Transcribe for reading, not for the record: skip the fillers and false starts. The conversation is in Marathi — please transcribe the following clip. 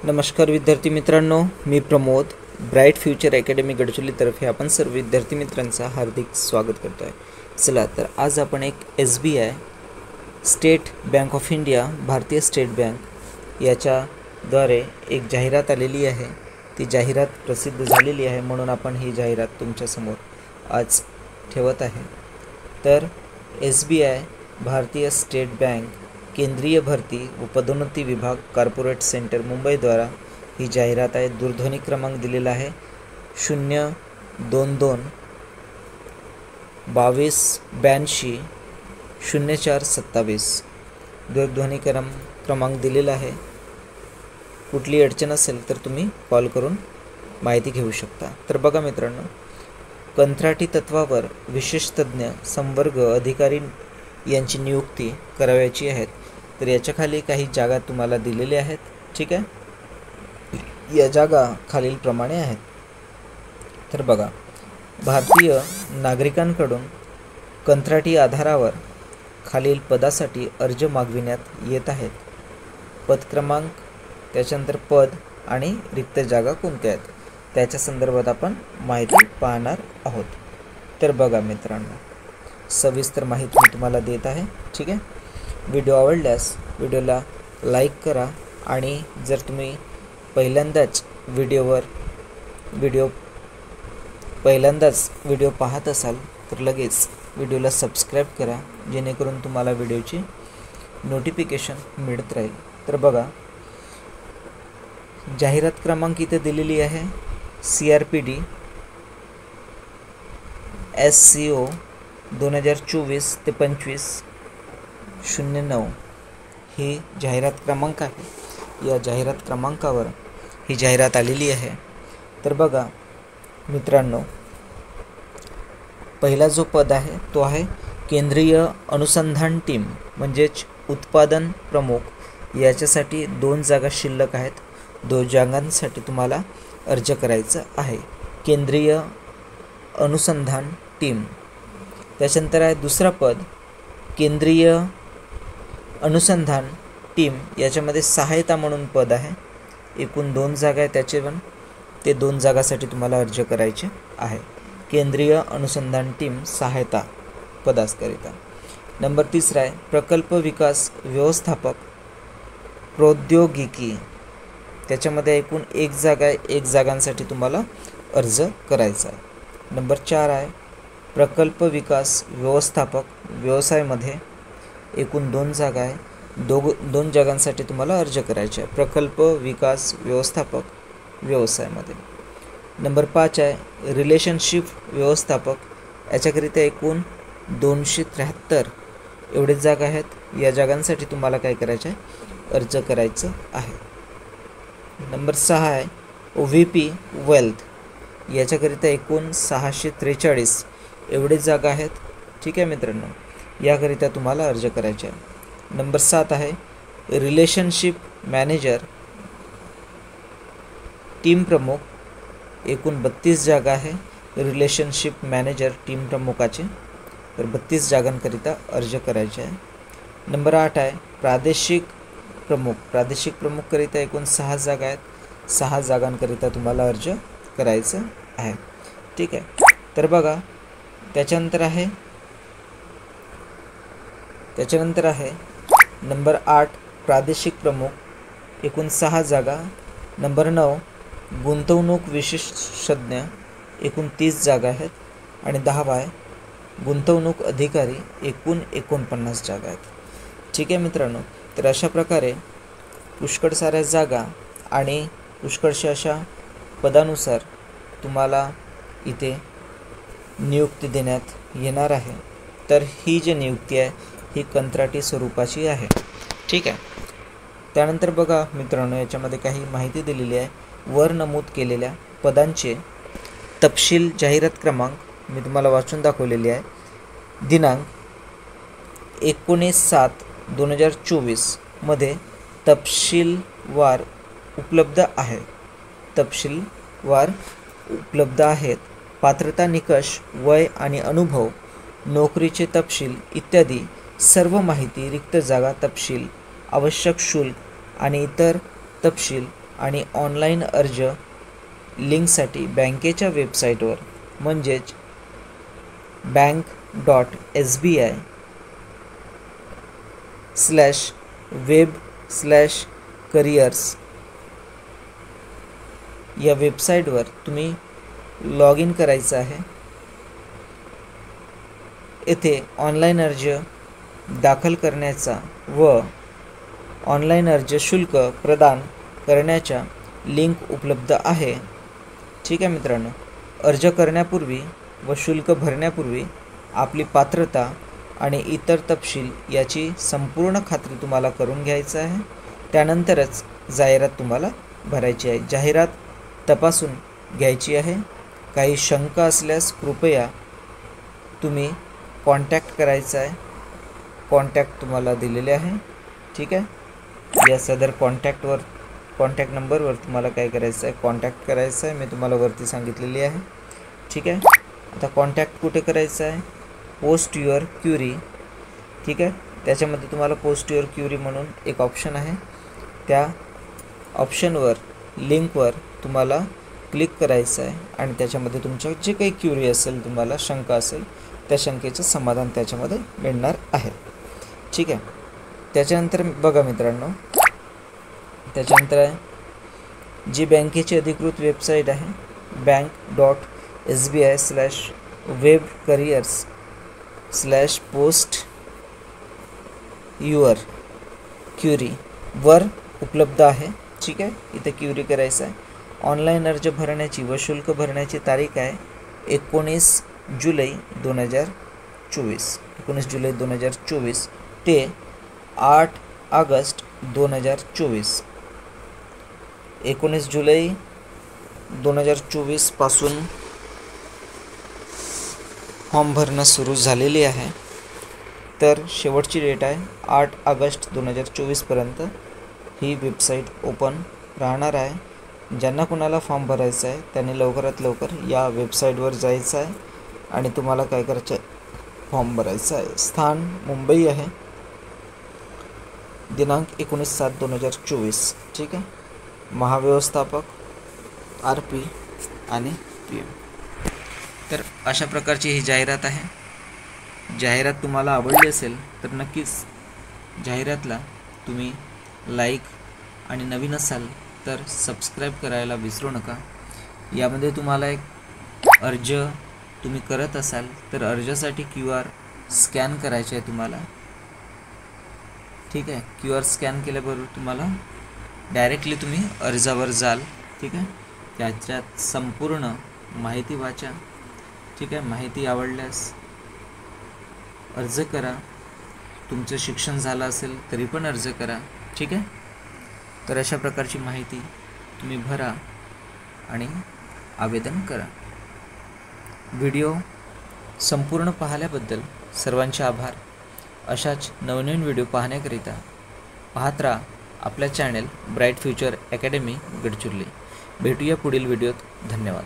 नमस्कार विद्यार्थी मित्रांनो, मी प्रमोद ब्राईट फ्युचर अकॅडमी गडचिरोलीतर्फे आपण सर्व विद्यार्थी मित्रांचा हार्दिक स्वागत करतो आहे। चला तर आज आपण एक SBI state bank of India भारतीय स्टेट बँक याच्याद्वारे एक जाहिरात आलेली आहे। ती जाहिरात प्रसिद्ध झालेली आहे म्हणून आपण ही जाहिरात तुमच्यासमोर आज ठेवत आहे। तर SBI भारतीय स्टेट बँक केंद्रीय भरती व पदोन्नती विभाग कॉर्पोरेट सेंटर मुंबई द्वारा ही जाहिरात आहे। दूरध्वनी क्रमांक दिलेला आहे 022 22 82 04 27। दूरध्वनी क्रमांक दिलेला आहे। कुठली अडचण असेल तर तुम्ही कॉल करून माहिती घेऊ शकता। तर बघा मित्रांनो, कंत्राटी तत्वावर विशेष तज्ञ संवर्ग अधिकारी यांची नियुक्ती करावयाची आहे। तर याच्या खाली काही जागा तुम्हाला दिलेल्या आहेत। ठीक आहे, या जागा खालीलप्रमाणे आहेत। तर बघा, भारतीय नागरिकांकडून कंत्राटी आधारावर खालील पदासाठी अर्ज मागविण्यात येत आहेत। पद क्रमांक, त्याच्यानंतर पद आणि रिक्त जागा कोणत्या आहेत त्याच्या संदर्भात आपण माहिती पाहणार आहोत। तर बघा मित्रांनो, सविस्तर माहिती मी तुम्हाला देत आहे। ठीक आहे, व्हिडिओ आवडल्यास व्हिडिओला लाईक करा आणि जर तुम्ही पहिल्यांदाच व्हिडिओ पाहत असाल तर लगेच व्हिडिओला सबस्क्राईब करा, जेणेकरून तुम्हाला व्हिडिओची नोटिफिकेशन मिळत राहील। तर बघा, जाहिरात क्रमांक इथे दिलेली आहे CRPD SCO 2024 ते 25 09 ही जाहिरात क्रमांक आहे। या जाहिरात क्रमांकावर ही जाहिरात आलेली आहे। तर बघा मित्रांनो, पहिला जो पद आहे तो आहे केंद्रीय अनुसंधान टीम म्हणजेच उत्पादन प्रमुख। याच्यासाठी 2 जागा शिल्लक आहेत। 2 जागांसाठी तुम्हाला अर्ज करायचा आहे। केंद्रीय अनुसंधान टीम। त्याच्यानंतर आहे दुसरा पद केंद्रीय अनुसंधान टीम, याच्यामध्ये सहायता म्हणून पद आहे। एकूण 2 जागा आहे, त्याचे पण ते 2 जागासाठी तुम्हाला अर्ज करायचे आहे। केंद्रीय अनुसंधान टीम सहायता पदाकरिता। नंबर 3 आहे प्रकल्प विकास व्यवस्थापक प्रौद्योगिकी। त्याच्यामध्ये एकूण 1 जागा आहे। 1 जागांसाठी तुम्हाला अर्ज करायचा आहे। नंबर 4 आहे प्रकल्प विकास व्यवस्थापक व्यवसायामध्ये। एकूण 2 जागा आहे। 2 जागांसाठी तुम्हाला अर्ज करायचे आहे प्रकल्प विकास व्यवस्थापक व्यवसायामध्ये। नंबर 5 आहे रिलेशनशिप व्यवस्थापक। याच्याकरिता एकूण 273 एवढेच जागा आहेत। या जागांसाठी तुम्हाला काय करायचं आहे, अर्ज करायचं आहे। नंबर 6 आहे OVP वेल्थ। याच्याकरिता एकूण 643 एवढेच जागा आहेत। ठीक आहे मित्रांनो, याकरिता तुम्हाला अर्ज करायचे आहे। नंबर 7 आहे रिलेशनशिप मॅनेजर टीम प्रमुख। एकूण 32 जागा आहे रिलेशनशिप मॅनेजर टीम प्रमुखाचे। तर 32 जागांकरिता अर्ज करायचे आहे। नंबर 8 आहे प्रादेशिक प्रमुख। प्रादेशिक प्रमुखकरिता एकूण 6 जागा आहेत। 6 जागांकरिता तुम्हाला अर्ज करायचं आहे। ठीक आहे, तर बघा त्याच्यानंतर आहे नंबर 8 प्रादेशिक प्रमुख, एकूण 6 जागा। नंबर 9 गुंतवणूक विशेषज्ञ, एकूण 30 जागा आहेत। आणि 10 आहे गुंतवणूक अधिकारी, एकूण 49 जागा आहेत। ठीक आहे मित्रांनो, तर अशा प्रकारे पुष्कळ साऱ्या जागा आणि पुष्कळशा अशा पदानुसार तुम्हाला इथे नियुक्ती देण्यात येणार आहे। तर ही जी नियुक्ती आहे ही कंत्राटी स्वरूपाची आहे। ठीक आहे, त्यानंतर बघा मित्रांनो, याच्यामध्ये काही माहिती दिलेली आहे। वर नमूद केलेल्या पदांचे तपशील जाहिरात क्रमांक मी तुम्हाला वाचून दाखवलेली आहे। दिनांक 19/7/2024 मध्ये तपशीलवार उपलब्ध आहेत। पात्रता निकष, वय आणि अनुभव, नोकरीचे तपशील इत्यादी सर्व माहिती, रिक्त जागा तपशील, आवश्यक शुल्क आणि इतर तपशील आणि ऑनलाईन अर्ज लिंकसाठी बँकेच्या वेबसाईटवर म्हणजेच bank.sbi/web/careers या वेबसाईटवर तुम्ही लॉग इन करायचं आहे. येथे ऑनलाईन अर्ज दाखल करण्याचा व ऑनलाईन अर्ज शुल्क प्रदान करण्याच्या लिंक उपलब्ध आहे. ठीक आहे मित्रांनो, अर्ज करण्यापूर्वी व शुल्क भरण्यापूर्वी आपली पात्रता आणि इतर तपशील याची संपूर्ण खात्री तुम्हाला करून घ्यायचं आहे. त्यानंतरच जाहिरात तुम्हाला भरायची आहे. जाहिरात तपासून घ्यायची आहे. काही शंका असल्यास कृपया तुम्ही कॉन्टॅक्ट करायचा आहे. कॉन्टॅक्ट तुम्हाला दिलेले आहे. ठीक आहे, या सदर कॉन्टॅक्ट नंबरवर तुम्हाला काय करायचं आहे, कॉन्टॅक्ट करायचं आहे. मी तुम्हाला वरती सांगितलेली आहे. ठीक आहे, आता कॉन्टॅक्ट कुठे करायचं आहे, पोस्ट युअर क्युरी. ठीक आहे, त्याच्यामध्ये तुम्हाला पोस्ट युअर क्युरी म्हणून एक ऑप्शन आहे. त्या ऑप्शनवर लिंकवर तुम्हाला क्लिक करायचं आहे आणि त्याच्यामध्ये तुमच्या जे काही क्युरी असेल, तुम्हाला शंका असेल, त्या शंकेचं समाधान त्याच्यामध्ये मिळणार आहे. ठीक आहे, त्याच्यानंतर बघा मित्रांनो, त्याच्यानंतर आहे जी बँकेची अधिकृत वेबसाईट आहे bank.sbi/web/post-your-query वर उपलब्ध आहे. ठीक आहे, इथे क्युरी करायचं आहे. ऑनलाईन अर्ज भरण्याची व शुल्क भरण्याची तारीख आहे 19 जुलै 2024 ते 8 ऑगस्ट 2024. 19 जुलै 2024 पासून फॉर्म भरणं सुरू झालेली आहे. तर शेवटची डेट आहे 8 ऑगस्ट 2024 पर्यंत ही वेबसाईट ओपन राहणार आहे. ज्यांना कोणाला फॉर्म भरायचा आहे त्यांनी लवकरात लवकर या वेबसाईटवर जायचं आहे आणि तुम्हाला काय करायचं आहे, फॉर्म भरायचा आहे. स्थान मुंबई आहे. दिनांक 19/7/2024. ठीक आहे, महाव्यवस्थापक RP आणि PM. तर अशा प्रकारची ही जाहिरात आहे. जाहिरात तुम्हाला आवडली असेल तर नक्कीच जाहिरातला तुम्ही लाईक आणि नवीन असाल तर सबस्क्राईब करायला विसरू नका. यामध्ये तुम्हाला एक अर्ज तुम्ही करत असाल तर अर्जासाठी QR स्कॅन करायचे आहे तुम्हाला. ठीक आहे, QR स्कॅन केल्याबरोबर तुम्हाला डायरेक्टली तुम्ही अर्जावर जाल. ठीक आहे, त्याच्यात संपूर्ण माहिती वाचा. ठीक आहे, माहिती आवडल्यास अर्ज करा. तुमचं शिक्षण झालं असेल तरी पण अर्ज करा. ठीक आहे, तर अशा प्रकारची माहिती तुम्ही भरा आणि आवेदन करा. व्हिडिओ संपूर्ण पाहिल्याबद्दल सर्वांचे आभार. अशाच नवनवीन व्हिडिओ पाहण्याकरिता पाहत राहा आपल्या channel bright future academy Gadchiroli. भेटूया पुढील व्हिडिओत. धन्यवाद.